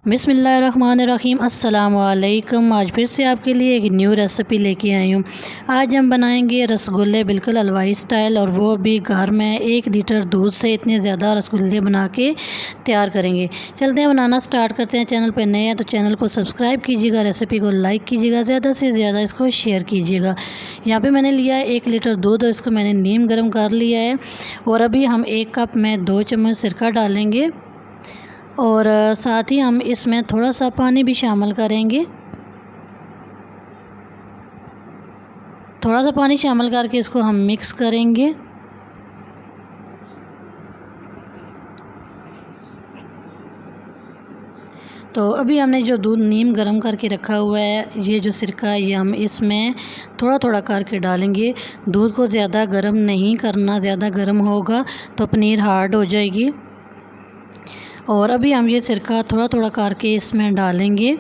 बिस्मिल्लाहिर्रहमानिर्रहीम अस्सलाम वालेकुम। आज फिर से आपके लिए एक न्यू रेसिपी लेके आई हूँ। आज हम बनाएंगे रसगुल्ले बिल्कुल हलवाई स्टाइल, और वो भी घर में 1 लीटर दूध से इतने ज़्यादा रसगुल्ले बना के तैयार करेंगे। चलते हैं बनाना स्टार्ट करते हैं। चैनल पर नए हैं तो चैनल को सब्सक्राइब कीजिएगा, रेसिपी को लाइक कीजिएगा, ज़्यादा से ज़्यादा इसको शेयर कीजिएगा। यहाँ पर मैंने लिया है 1 लीटर दूध, और इसको मैंने नीम गर्म कर लिया है। और अभी हम 1 कप में 2 चम्मच सिरका डालेंगे, और साथ ही हम इसमें थोड़ा सा पानी भी शामिल करेंगे। थोड़ा सा पानी शामिल करके इसको हम मिक्स करेंगे। तो अभी हमने जो दूध नीम गर्म करके रखा हुआ है, ये जो सिरका है, ये हम इसमें थोड़ा थोड़ा करके डालेंगे। दूध को ज़्यादा गर्म नहीं करना, ज़्यादा गर्म होगा तो पनीर हार्ड हो जाएगी। और अभी हम ये सिरका थोड़ा थोड़ा करके इसमें डालेंगे।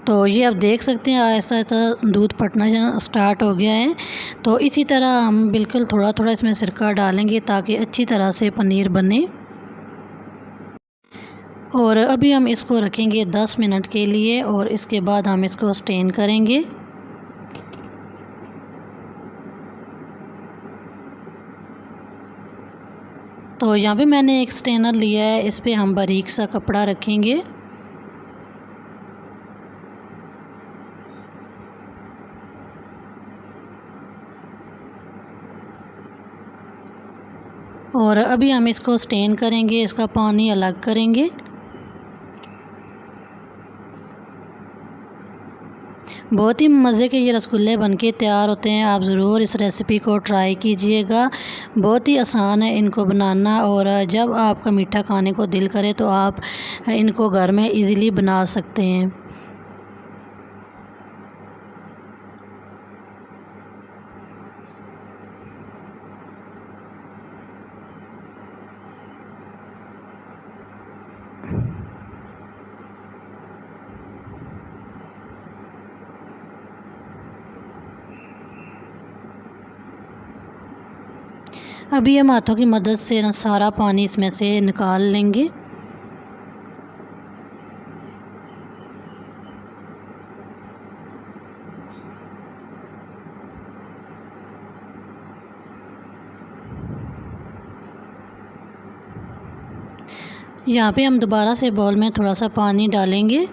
तो ये आप देख सकते हैं ऐसा ऐसा दूध फटना स्टार्ट हो गया है। तो इसी तरह हम बिल्कुल थोड़ा थोड़ा इसमें सिरका डालेंगे ताकि अच्छी तरह से पनीर बने। और अभी हम इसको रखेंगे 10 मिनट के लिए, और इसके बाद हम इसको स्टेन करेंगे। तो यहाँ पे मैंने एक स्टेनर लिया है, इस पे हम बारीक सा कपड़ा रखेंगे। और अभी हम इसको स्टेन करेंगे, इसका पानी अलग करेंगे। बहुत ही मज़े के ये रसगुल्ले बनके तैयार होते हैं। आप ज़रूर इस रेसिपी को ट्राई कीजिएगा। बहुत ही आसान है इनको बनाना, और जब आपका मीठा खाने को दिल करे तो आप इनको घर में इजीली बना सकते हैं। अभी हम हाथों की मदद से ना सारा पानी इसमें से निकाल लेंगे। यहाँ पे हम दोबारा से बाउल में थोड़ा सा पानी डालेंगे,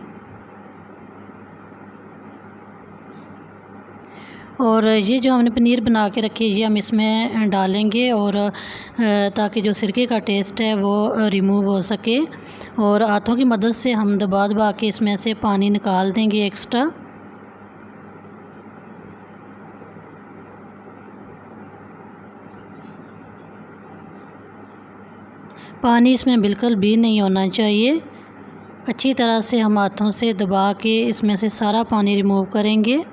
और ये जो हमने पनीर बना के रखी है ये हम इसमें डालेंगे, और ताकि जो सिरके का टेस्ट है वो रिमूव हो सके। और हाथों की मदद से हम दबा दबा के इसमें से पानी निकाल देंगे एक्स्ट्रा। पानी इसमें बिल्कुल भी नहीं होना चाहिए। अच्छी तरह से हम हाथों से दबा के इसमें से सारा पानी रिमूव करेंगे।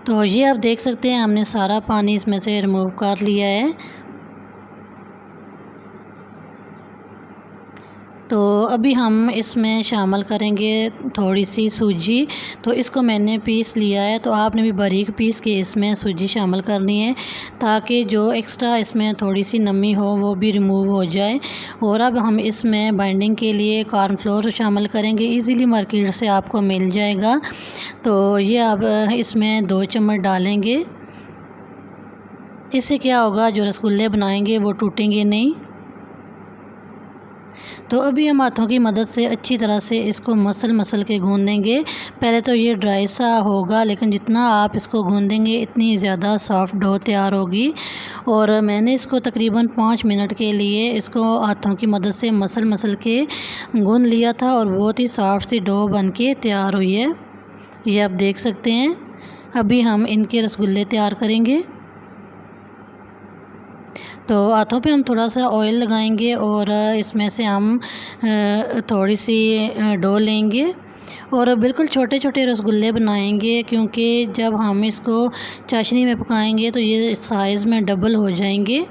तो ये आप देख सकते हैं हमने सारा पानी इसमें से रिमूव कर लिया है। तो अभी हम इसमें शामिल करेंगे थोड़ी सी सूजी। तो इसको मैंने पीस लिया है, तो आपने भी बारीक पीस के इसमें सूजी शामिल करनी है ताकि जो एक्स्ट्रा इसमें थोड़ी सी नमी हो वो भी रिमूव हो जाए। और अब हम इसमें बाइंडिंग के लिए कॉर्नफ्लोर शामिल करेंगे। इजीली मार्केट से आपको मिल जाएगा। तो ये अब इसमें 2 चम्मच डालेंगे। इससे क्या होगा, जो रसगुल्ले बनाएंगे वो टूटेंगे नहीं। तो अभी हम हाथों की मदद से अच्छी तरह से इसको मसल के गूँधेंगे। पहले तो ये ड्राई सा होगा, लेकिन जितना आप इसको गूँधेंगे इतनी ज़्यादा सॉफ्ट डो तैयार होगी। और मैंने इसको तकरीबन 5 मिनट के लिए इसको हाथों की मदद से मसल के गूँध लिया था, और बहुत ही सॉफ्ट सी डो बन के तैयार हुई है। ये आप देख सकते हैं। अभी हम इनके रसगुल्ले तैयार करेंगे। तो हाथों पे हम थोड़ा सा ऑयल लगाएंगे, और इसमें से हम थोड़ी सी डो लेंगे, और बिल्कुल छोटे छोटे रसगुल्ले बनाएंगे, क्योंकि जब हम इसको चाशनी में पकाएंगे तो ये साइज़ में डबल हो जाएंगे।